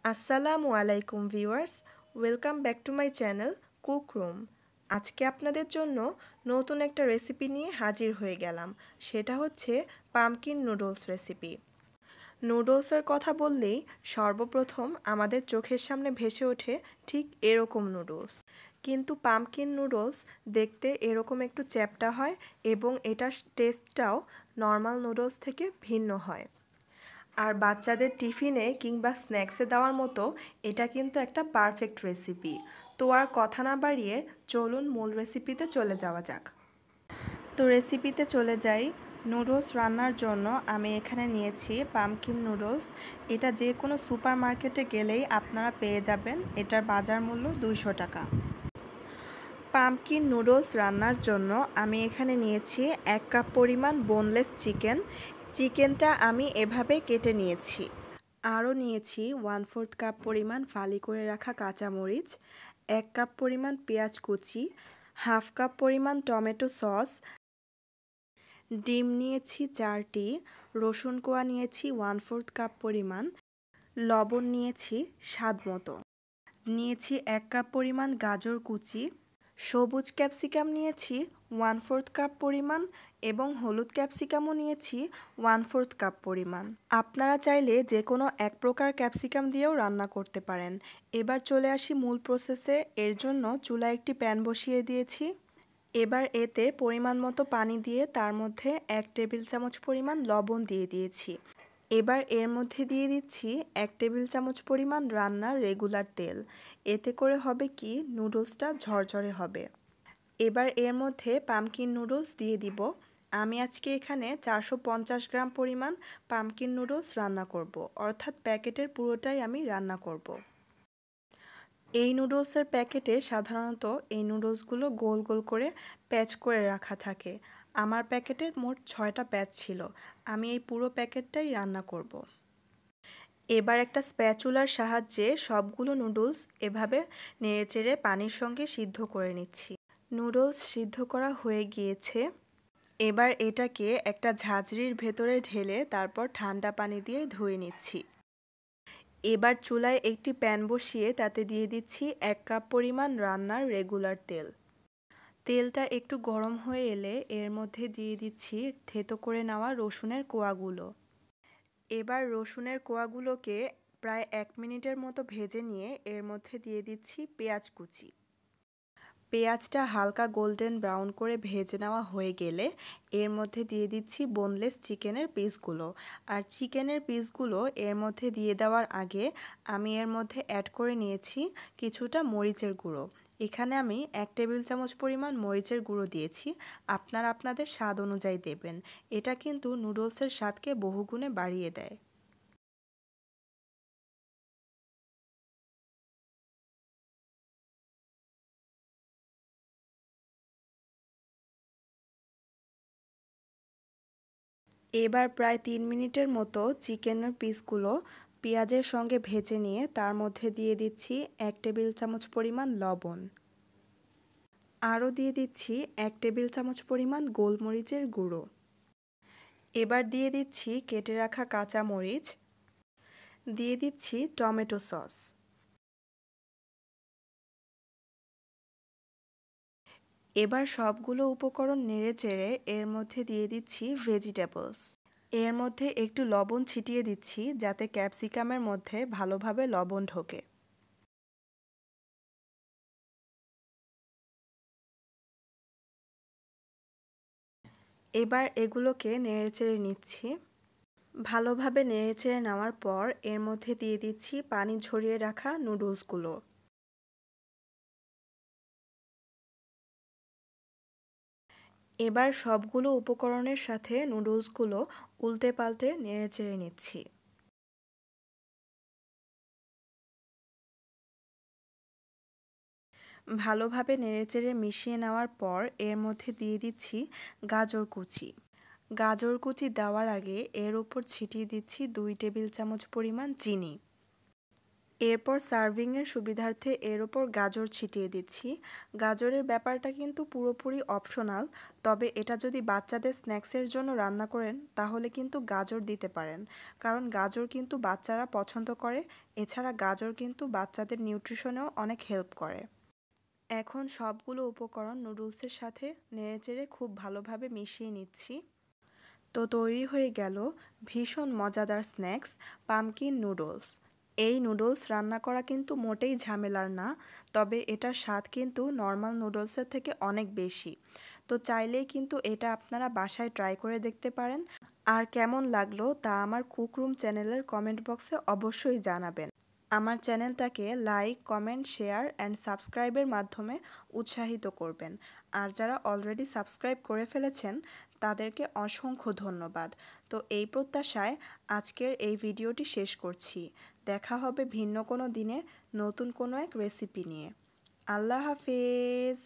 আসসালামু আলাইকুম viewers, welcome back to my channel cook room. আজকে আপনাদের জন্য নতুন একটা রেসিপি নিয়ে হাজির হয়ে গেলাম। সেটা হচ্ছে পামকিন নুডলস রেসিপি। নুডলসের কথা বললেই সর্বপ্রথম আমাদের চোখের সামনে ভেসে ওঠে ঠিক এরকম নুডলস। কিন্তু পামকিন নুডলস দেখতে এরকম একটু চ্যাপ্টা হয় এবং এটার টেস্টটাও নর্মাল নুডলস থেকে ভিন্ন হয়। আর বাচ্চাদের টিফিনে কিংবা স্ন্যাক্সে দেওয়ার মতো এটা কিন্তু একটা পারফেক্ট রেসিপি। তো আর কথা না বাড়িয়ে চলুন মূল রেসিপিতে চলে যাওয়া যাক। তো রেসিপিতে চলে যাই। নুডলস রান্নার জন্য আমি এখানে নিয়েছি পামকিন নুডলস। এটা যে কোনো সুপার মার্কেটে গেলেই আপনারা পেয়ে যাবেন। এটার বাজার মূল্য 200 টাকা। পামকিন নুডলস রান্নার জন্য আমি এখানে নিয়েছি 1 কাপ পরিমাণ বোনলেস চিকেন। চিকেনটা আমি এভাবে কেটে নিয়েছি। আরও নিয়েছি 1/4 কাপ পরিমাণ ফালি করে রাখা কাঁচামরিচ, 1 কাপ পরিমাণ পেঁয়াজ কুচি, 1/2 কাপ পরিমাণ টমেটো সস, ডিম নিয়েছি 4টি, রসুন কোয়া নিয়েছি 1/4 কাপ পরিমাণ, লবণ নিয়েছি স্বাদ মতো, নিয়েছি 1 কাপ পরিমাণ গাজর কুচি, সবুজ ক্যাপসিকাম নিয়েছি 1/4 কাপ পরিমাণ এবং হলুদ ক্যাপসিকামও নিয়েছি 1/4 কাপ পরিমাণ। আপনারা চাইলে যে কোনো এক প্রকার ক্যাপসিকাম দিয়েও রান্না করতে পারেন। এবার চলে আসি মূল প্রসেসে। এর জন্য চুলায় একটি প্যান বসিয়ে দিয়েছি। এবার এতে পরিমাণ মতো পানি দিয়ে তার মধ্যে 1 টেবিল চামচ পরিমাণ লবণ দিয়ে দিয়েছি। এবার এর মধ্যে দিয়ে দিচ্ছি 1 টেবিল চামচ পরিমাণ রান্নার রেগুলার তেল। এতে করে হবে কি নুডলসটা ঝরঝরে হবে। এবার এর মধ্যে পামকিন নুডলস দিয়ে দিব। আমি আজকে এখানে 450 গ্রাম পরিমাণ পামকিন নুডলস রান্না করব, অর্থাৎ প্যাকেটের পুরোটাই আমি রান্না করব। এই নুডলসের প্যাকেটে সাধারণত এই নুডলসগুলো গোল গোল করে প্যাচ করে রাখা থাকে। আমার প্যাকেটে মোট 6টা প্যাচ ছিল। আমি এই পুরো প্যাকেটটাই রান্না করব। এবার একটা স্প্যাচুলার সাহায্যে সবগুলো নুডলস এভাবে নেড়েচেড়ে পানির সঙ্গে সিদ্ধ করে নিচ্ছি। নুডলস সিদ্ধ করা হয়ে গিয়েছে। এবার এটাকে একটা ঝাঁঝরির ভেতরে ঢেলে তারপর ঠান্ডা পানি দিয়ে ধুয়ে নিচ্ছি। এবার চুলায় একটি প্যান বসিয়ে তাতে দিয়ে দিচ্ছি 1 কাপ পরিমাণ রান্নার রেগুলার তেল। তেলটা একটু গরম হয়ে এলে এর মধ্যে দিয়ে দিচ্ছি থেতো করে নেওয়া রসুনের কোয়াগুলো। এবার রসুনের কোয়াগুলোকে প্রায় 1 মিনিটের মতো ভেজে নিয়ে এর মধ্যে দিয়ে দিচ্ছি পেঁয়াজ কুচি। পেঁয়াজটা হালকা গোল্ডেন ব্রাউন করে ভেজে নেওয়া হয়ে গেলে এর মধ্যে দিয়ে দিচ্ছি বোনলেস চিকেনের পিসগুলো। আর চিকেনের পিসগুলো এর মধ্যে দিয়ে দেওয়ার আগে আমি এর মধ্যে অ্যাড করে নিয়েছি কিছুটা মরিচের গুঁড়ো। এখানে আমি 1 টেবিল চামচ পরিমাণ মরিচের গুঁড়ো দিয়েছি। আপনারা আপনাদের স্বাদ অনুযায়ী দেবেন। এটা কিন্তু নুডলসের স্বাদকে বহুগুণে বাড়িয়ে দেয়। এবার প্রায় 3 মিনিটের মতো চিকেনের পিসগুলো পেঁয়াজের সঙ্গে ভেজে নিয়ে তার মধ্যে দিয়ে দিচ্ছি 1 টেবিল চামচ পরিমাণ লবণ। আরও দিয়ে দিচ্ছি 1 টেবিল চামচ পরিমাণ গোলমরিচের গুঁড়ো। এবার দিয়ে দিচ্ছি কেটে রাখা কাঁচা মরিচ, দিয়ে দিচ্ছি টমেটো সস। এবার সবগুলো উপকরণ নেড়েচেড়ে এর মধ্যে দিয়ে দিচ্ছি ভেজিটেবলস। এর মধ্যে একটু লবণ ছিটিয়ে দিচ্ছি যাতে ক্যাপসিকামের মধ্যে ভালোভাবে লবণ ঢোকে। এবার এগুলোকে নেড়েচেড়ে নিচ্ছি। ভালোভাবে নেড়েচেড়ে নেওয়ার পর এর মধ্যে দিয়ে দিচ্ছি পানি ঝরিয়ে রাখা নুডলসগুলো। এবার সবগুলো উপকরণের সাথে নুডলসগুলো উল্টে পাল্টে নেড়েচেড়ে নিচ্ছি। ভালোভাবে নেড়েচেড়ে মিশিয়ে নেওয়ার পর এর মধ্যে দিয়ে দিচ্ছি গাজর কুচি। গাজর কুচি দেওয়ার আগে এর উপর ছিটিয়ে দিচ্ছি 2 টেবিল চামচ পরিমাণ চিনি। এরপর সার্ভিংয়ের সুবিধার্থে এর ওপর গাজর ছিটিয়ে দিচ্ছি। গাজরের ব্যাপারটা কিন্তু পুরোপুরি অপশনাল, তবে এটা যদি বাচ্চাদের স্ন্যাক্সের জন্য রান্না করেন তাহলে কিন্তু গাজর দিতে পারেন, কারণ গাজর কিন্তু বাচ্চারা পছন্দ করে। এছাড়া গাজর কিন্তু বাচ্চাদের নিউট্রিশনেও অনেক হেল্প করে। এখন সবগুলো উপকরণ নুডলসের সাথে নেড়েচেড়ে খুব ভালোভাবে মিশিয়ে নিচ্ছি। তো তৈরি হয়ে গেল ভীষণ মজাদার স্ন্যাক্স পামকিন নুডলস। এই নুডলস রান্না করা কিন্তু মোটেই ঝামেলার না, তবে এটার স্বাদ কিন্তু নর্মাল নুডলসের থেকে অনেক বেশি। তো চাইলেই কিন্তু এটা আপনারা বাসায় ট্রাই করে দেখতে পারেন। আর কেমন লাগলো তা আমার কুকরুম চ্যানেলের কমেন্ট বক্সে অবশ্যই জানাবেন। আমার চ্যানেলটাকে লাইক, কমেন্ট, শেয়ার অ্যান্ড সাবস্ক্রাইবের মাধ্যমে উৎসাহিত করবেন। আর যারা অলরেডি সাবস্ক্রাইব করে ফেলেছেন তাদেরকে অসংখ্য ধন্যবাদ। তো এই প্রত্যাশায় আজকের এই ভিডিওটি শেষ করছি। দেখা হবে ভিন্ন কোনো দিনে নতুন কোনো এক রেসিপি নিয়ে। আল্লাহ হাফেজ।